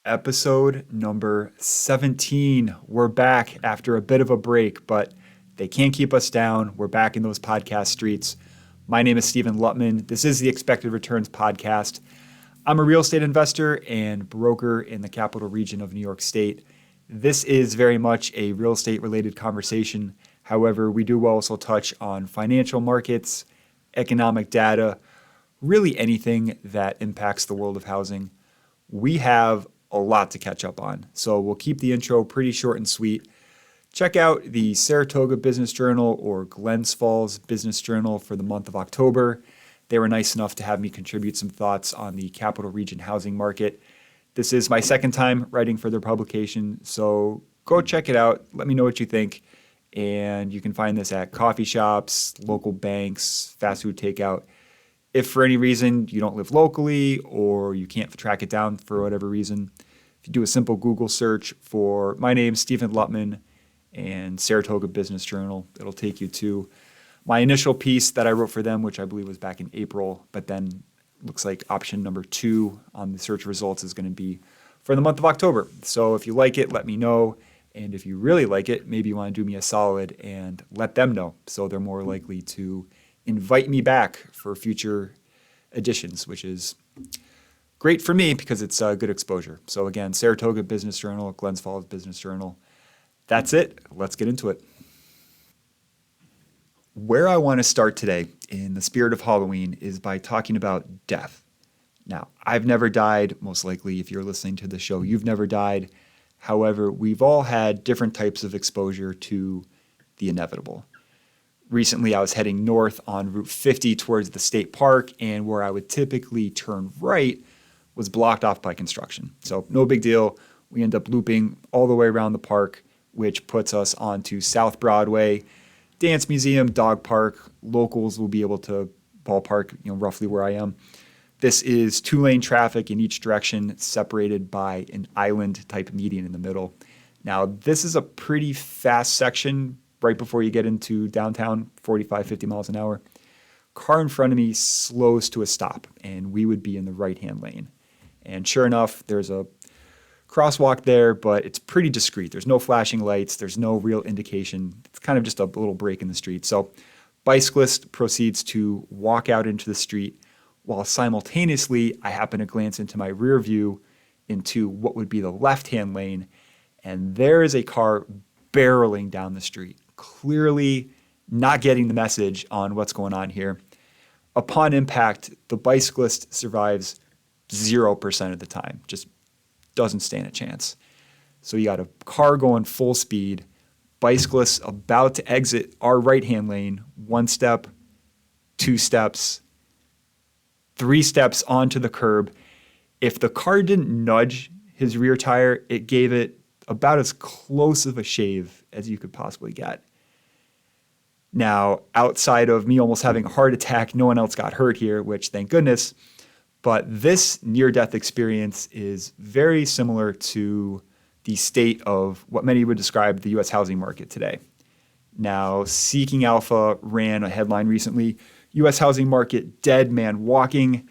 Episode number 17. We're back after a bit of a break, but they can't keep us down. We're back in those podcast streets. My name is Stephen Luttman. This is the Expected Returns podcast. I'm a real estate investor and broker in the capital region of New York State. This is very much a real estate related conversation. However, we do also touch on financial markets, economic data, really anything that impacts the world of housing. We have a lot to catch up on, so we'll keep the intro pretty short and sweet. Check out the Saratoga Business Journal or Glens Falls Business Journal for the month of October. They were nice enough to have me contribute some thoughts on the capital region housing market. This is my second time writing for their publication, so go check it out. Let me know what you think. And you can find this at coffee shops, local banks, fast food takeout. If for any reason you don't live locally or you can't track it down for whatever reason, if you do a simple Google search for my name, Stephen Luttman, and Saratoga Business Journal, it'll take you to my initial piece that I wrote for them, which I believe was back in April, but then looks like option number 2 on the search results is going to be for the month of October. So if you like it, let me know. And if you really like it, maybe you want to do me a solid and let them know so they're more likely to invite me back for future editions, which is great for me because it's good exposure. So again, Saratoga Business Journal, Glens Falls Business Journal. That's it. Let's get into it. Where I want to start today in the spirit of Halloween is by talking about death. Now, I've never died. Most likely, if you're listening to the show, you've never died. However, we've all had different types of exposure to the inevitable. Recently, I was heading north on Route 50 towards the state park, and where I would typically turn right was blocked off by construction. So no big deal. We end up looping all the way around the park, which puts us onto South Broadway, Dance Museum, Dog Park. Locals will be able to ballpark, roughly where I am. This is 2-lane traffic in each direction, separated by an island type median in the middle. Now, this is a pretty fast section right before you get into downtown, 45, 50 miles an hour. Car in front of me slows to a stop, and we would be in the right-hand lane. And sure enough, there's a crosswalk there, but it's pretty discreet. There's no flashing lights. There's no real indication. It's kind of just a little break in the street. So bicyclist proceeds to walk out into the street, while simultaneously I happen to glance into my rear view into what would be the left-hand lane, and there is a car barreling down the street, clearly not getting the message on what's going on here. Upon impact, the bicyclist survives 0% of the time, just doesn't stand a chance. So you got a car going full speed, bicyclists about to exit our right-hand lane, 1 step, 2 steps, 3 steps onto the curb. If the car didn't nudge his rear tire, it gave it about as close of a shave as you could possibly get. Now, outside of me almost having a heart attack, no one else got hurt here, which thank goodness. But this near-death experience is very similar to the state of what many would describe the U.S. housing market today. Now, Seeking Alpha ran a headline recently, U.S. housing market dead man walking.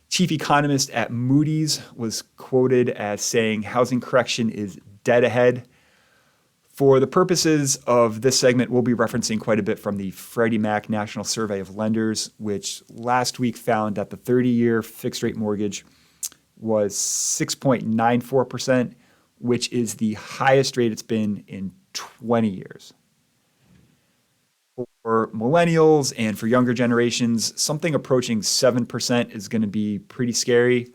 Chief economist at Moody's was quoted as saying housing correction is dead ahead. For the purposes of this segment, we'll be referencing quite a bit from the Freddie Mac National Survey of Lenders, which last week found that the 30-year fixed-rate mortgage was 6.94%, which is the highest rate it's been in 20 years. For millennials and for younger generations, something approaching 7% is going to be pretty scary.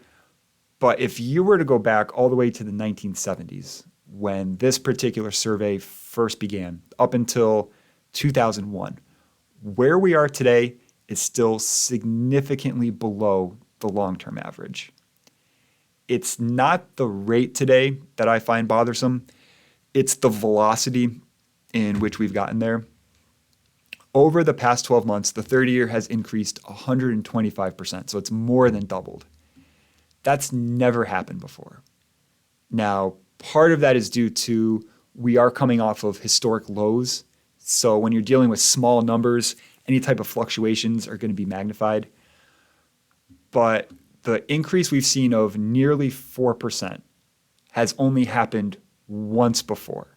But if you were to go back all the way to the 1970s, when this particular survey first began, up until 2001, where we are today is still significantly below the long-term average. It's not the rate today that I find bothersome. It's the velocity in which we've gotten there. Over the past 12 months, the 30-year has increased 125%, so it's more than doubled. That's never happened before. Now, part of that is due to we are coming off of historic lows, so when you're dealing with small numbers, any type of fluctuations are going to be magnified. But the increase we've seen of nearly 4% has only happened once before.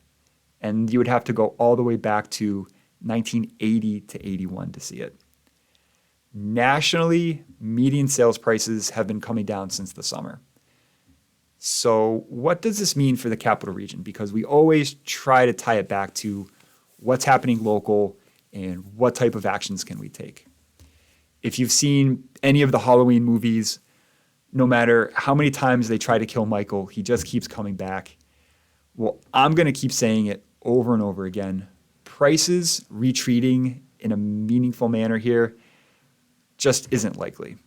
And you would have to go all the way back to 1980 to 81 to see it. Nationally, median sales prices have been coming down since the summer. So what does this mean for the capital region? Because we always try to tie it back to what's happening local and what type of actions can we take. If you've seen any of the Halloween movies, no matter how many times they try to kill Michael, he just keeps coming back. Well, I'm going to keep saying it over and over again. Prices retreating in a meaningful manner here just isn't likely.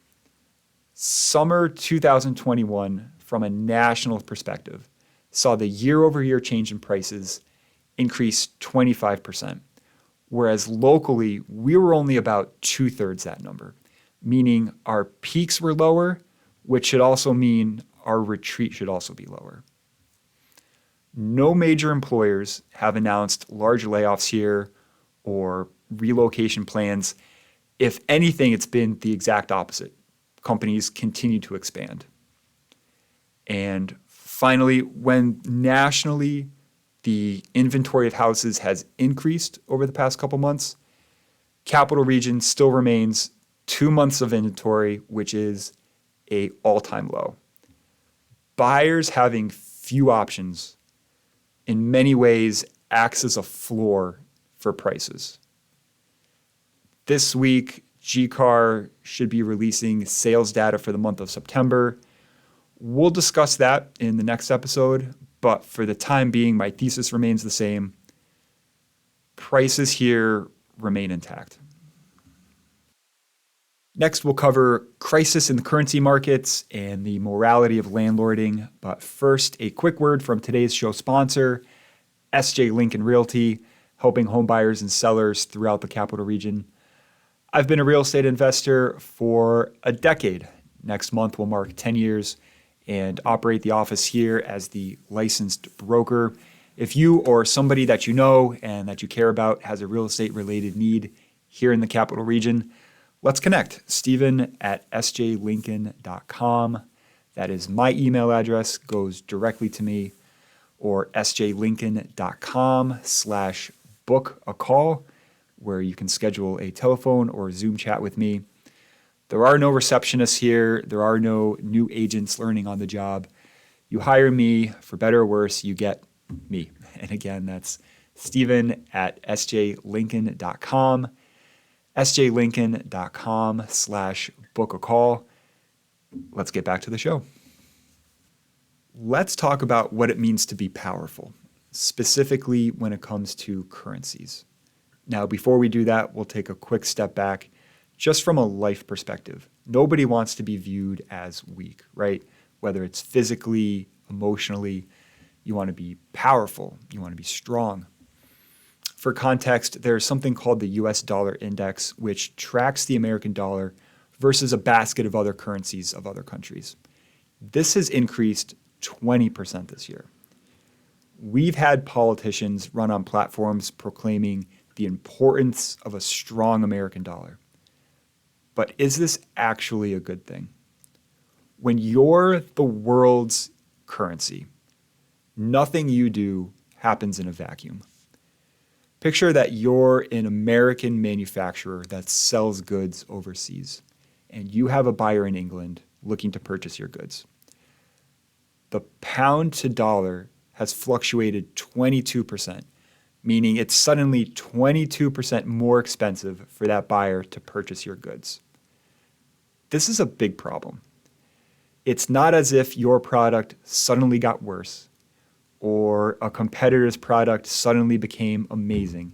Summer 2021, from a national perspective, saw the year-over-year change in prices increase 25%, whereas locally, we were only about 2/3 that number, meaning our peaks were lower, which should also mean our retreat should also be lower. No major employers have announced large layoffs here or relocation plans. If anything, it's been the exact opposite. Companies continue to expand. And finally, when nationally the inventory of houses has increased over the past couple months, capital region still remains 2 months of inventory, which is an all-time low. Buyers having few options in many ways acts as a floor for prices. This week, GCAR should be releasing sales data for the month of September. We'll discuss that in the next episode, but for the time being, my thesis remains the same. Prices here remain intact. Next, we'll cover crisis in the currency markets and the morality of landlording. But first, a quick word from today's show sponsor, Lincoln Realty, helping home buyers and sellers throughout the capital region. I've been a real estate investor for a decade. Next month will mark 10 years and operate the office here as the licensed broker. If you or somebody that you know and that you care about has a real estate related need here in the capital region, let's connect. Steven at sjlincoln.com. That is my email address, goes directly to me, or sjlincoln.com/book a call, where you can schedule a telephone or Zoom chat with me. There are no receptionists here. There are no new agents learning on the job. You hire me, for better or worse, you get me. And again, that's Steven at sjlincoln.com, sjlincoln.com/book a call. Let's get back to the show. Let's talk about what it means to be powerful, specifically when it comes to currencies. Now, before we do that, we'll take a quick step back just from a life perspective. Nobody wants to be viewed as weak, right? Whether it's physically, emotionally, you want to be powerful, you want to be strong. For context, there's something called the US dollar index, which tracks the American dollar versus a basket of other currencies of other countries. This has increased 20% this year. We've had politicians run on platforms proclaiming the importance of a strong American dollar. But is this actually a good thing? When you're the world's currency, nothing you do happens in a vacuum. Picture that you're an American manufacturer that sells goods overseas, and you have a buyer in England looking to purchase your goods. The pound to dollar has fluctuated 22%, meaning it's suddenly 22% more expensive for that buyer to purchase your goods. This is a big problem. It's not as if your product suddenly got worse or a competitor's product suddenly became amazing.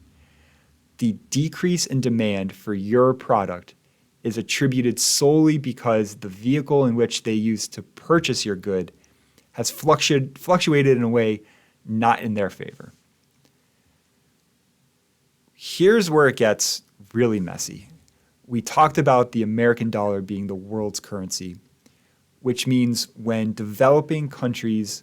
The decrease in demand for your product is attributed solely because the vehicle in which they used to purchase your good has fluctuated in a way not in their favor. Here's where it gets really messy. We talked about the American dollar being the world's currency, which means when developing countries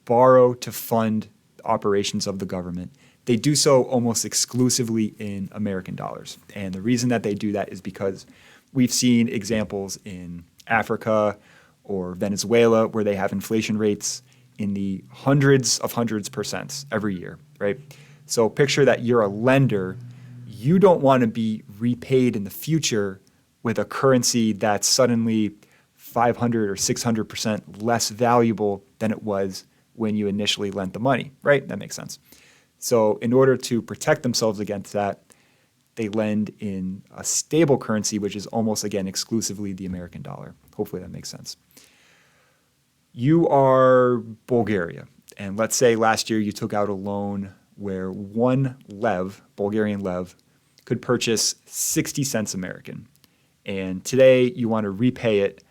borrow to fund operations of the government, they do so almost exclusively in American dollars. And the reason that they do that is because we've seen examples in Africa or Venezuela where they have inflation rates in the hundreds percents every year, right? So picture that you're a lender. You don't want to be repaid in the future with a currency that's suddenly 500 or 600% less valuable than it was when you initially lent the money, right? That makes sense. So in order to protect themselves against that, they lend in a stable currency, which is almost, again, exclusively the American dollar. Hopefully that makes sense. You are Bulgaria, and let's say last year you took out a loan where one lev, Bulgarian lev, could purchase 60 cents American. And today you want to repay it,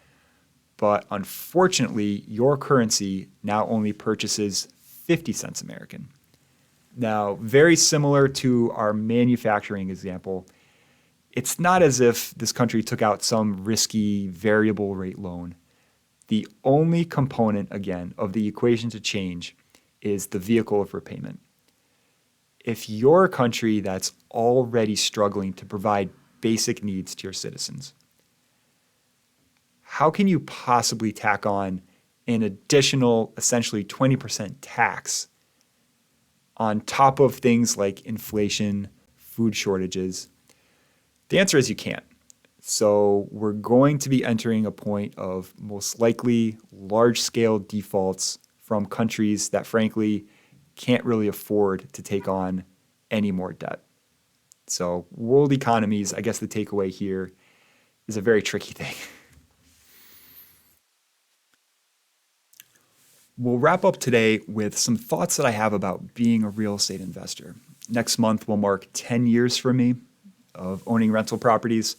but unfortunately your currency now only purchases 50 cents American. Now, very similar to our manufacturing example, it's not as if this country took out some risky variable rate loan. The only component, again, of the equation to change is the vehicle of repayment. If you're a country that's already struggling to provide basic needs to your citizens, how can you possibly tack on an additional, essentially 20% tax on top of things like inflation, food shortages? The answer is you can't. So we're going to be entering a point of most likely large-scale defaults from countries that frankly can't really afford to take on any more debt. So world economies, I guess the takeaway here is a very tricky thing. We'll wrap up today with some thoughts that I have about being a real estate investor. Next month will mark 10 years for me of owning rental properties.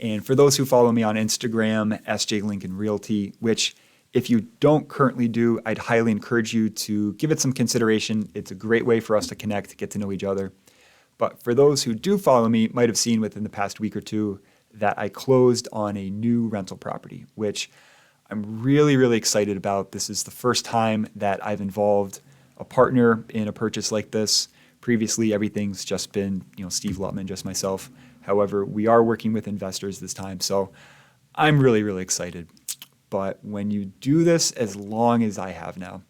And for those who follow me on Instagram, sjlincolnrealty, which if you don't currently do, I'd highly encourage you to give it some consideration. It's a great way for us to connect, get to know each other. But for those who do follow me, might have seen within the past week or two that I closed on a new rental property, which I'm really excited about. This is the first time that I've involved a partner in a purchase like this. Previously, everything's just been, Steve Luttman, just myself. However, we are working with investors this time, so I'm really excited. But when you do this as long as I have now,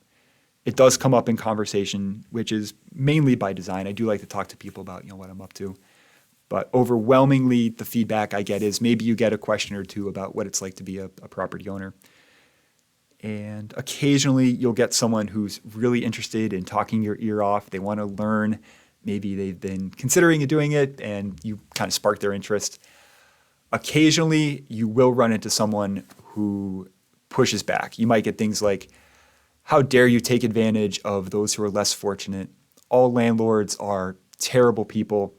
it does come up in conversation, which is mainly by design. I do like to talk to people about, what I'm up to. But overwhelmingly, the feedback I get is maybe you get a question or two about what it's like to be a property owner. And occasionally you'll get someone who's really interested in talking your ear off. They want to learn. Maybe they've been considering doing it and you kind of spark their interest. Occasionally you will run into someone who pushes back. You might get things like, how dare you take advantage of those who are less fortunate? All landlords are terrible people.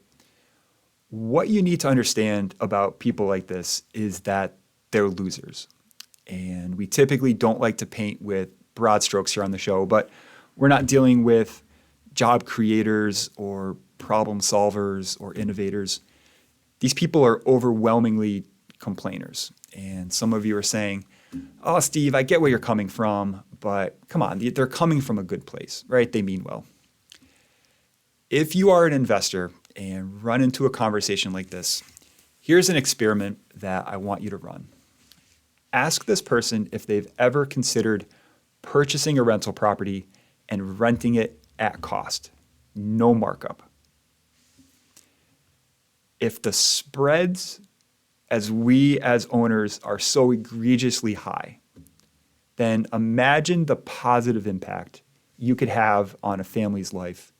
What you need to understand about people like this is that they're losers. And we typically don't like to paint with broad strokes here on the show, but we're not dealing with job creators or problem solvers or innovators. These people are overwhelmingly complainers. And some of you are saying, oh, Steve, I get where you're coming from, but come on, they're coming from a good place, right? They mean well. If you are an investor and run into a conversation like this, here's an experiment that I want you to run. Ask this person if they've ever considered purchasing a rental property and renting it at cost, no markup. If the spreads as we as owners are so egregiously high, then imagine the positive impact you could have on a family's life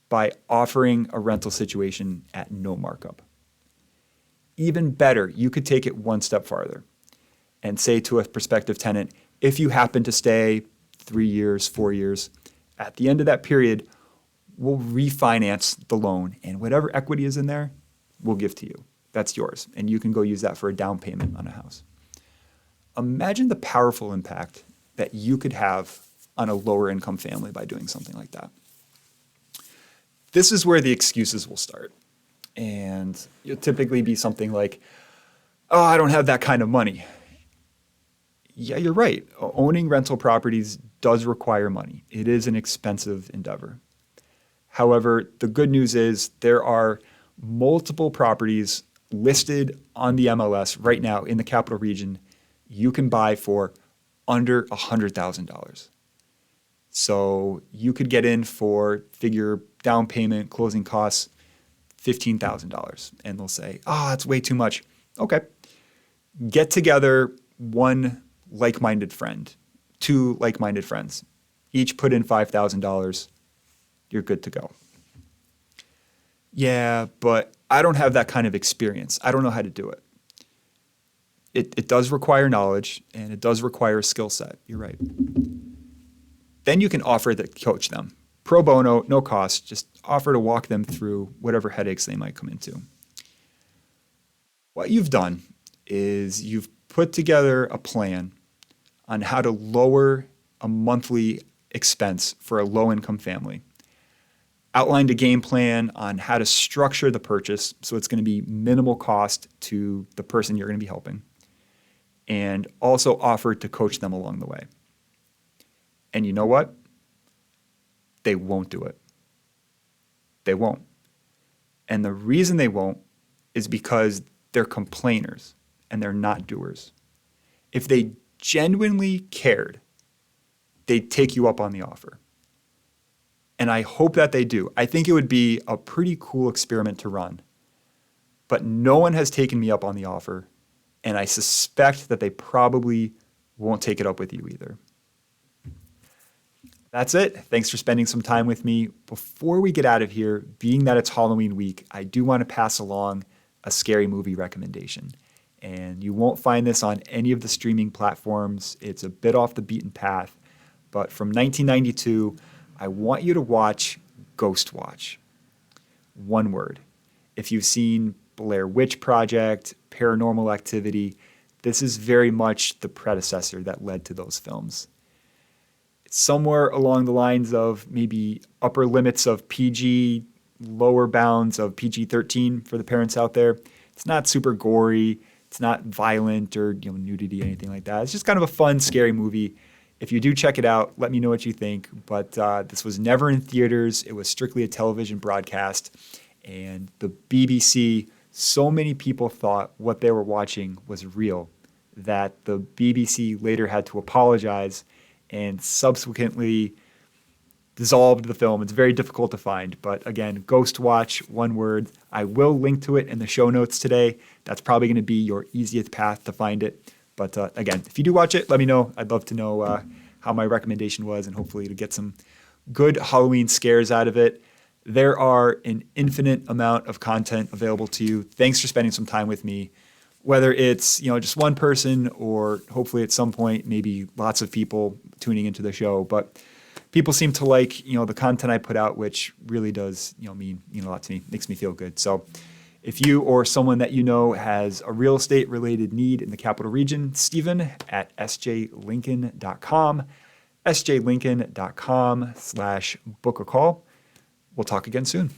by offering a rental situation at no markup. Even better, you could take it one step farther and say to a prospective tenant, if you happen to stay 3 years, 4 years, at the end of that period, we'll refinance the loan and whatever equity is in there, we'll give to you. That's yours. And you can go use that for a down payment on a house. Imagine the powerful impact that you could have on a lower income family by doing something like that. This is where the excuses will start. And you'll typically be something like, oh, I don't have that kind of money. Yeah, you're right. Owning rental properties does require money. It is an expensive endeavor. However, the good news is there are multiple properties listed on the MLS right now in the capital region you can buy for under $100,000. So you could get in for, figure down payment, closing costs, $15,000. And they'll say, oh, that's way too much. Okay. Get together one like-minded friend, two like-minded friends. Each put in $5,000. You're good to go. Yeah, but I don't have that kind of experience. I don't know how to do it. It does require knowledge, and it does require a skill set. You're right. Then you can offer to coach them. Pro bono, no cost, just offer to walk them through whatever headaches they might come into. What you've done is you've put together a plan on how to lower a monthly expense for a low-income family. Outlined a game plan on how to structure the purchase so it's going to be minimal cost to the person you're going to be helping, and also offered to coach them along the way. And you know what? They won't do it. They won't. And the reason they won't is because they're complainers and they're not doers. If they genuinely cared, they'd take you up on the offer. And I hope that they do. I think it would be a pretty cool experiment to run. But no one has taken me up on the offer, and I suspect that they probably won't take it up with you either. That's it. Thanks for spending some time with me. Before we get out of here, being that it's Halloween week, I do want to pass along a scary movie recommendation. And you won't find this on any of the streaming platforms. It's a bit off the beaten path. But from 1992, I want you to watch Ghost Watch. One word. If you've seen Blair Witch Project, Paranormal Activity, this is very much the predecessor that led to those films. It's somewhere along the lines of maybe upper limits of PG, lower bounds of PG-13 for the parents out there. It's not super gory. It's not violent or nudity or anything like that. It's just kind of a fun, scary movie. If you do check it out, let me know what you think. But this was never in theaters. It was strictly a television broadcast. And the BBC, so many people thought what they were watching was real that the BBC later had to apologize and subsequently dissolved the film. It's very difficult to find. But again, Ghost Watch, one word. I will link to it in the show notes today. That's probably going to be your easiest path to find it. But again, if you do watch it, let me know. I'd love to know how my recommendation was, and hopefully to get some good Halloween scares out of it. There are an infinite amount of content available to you. Thanks for spending some time with me. Whether it's just one person or hopefully at some point maybe lots of people tuning into the show, but people seem to like the content I put out, which really does mean a lot to me. Makes me feel good. So if you or someone that you know has a real estate related need in the capital region, Stephen at sjlincoln.com, sjlincoln.com/book a call. We'll talk again soon.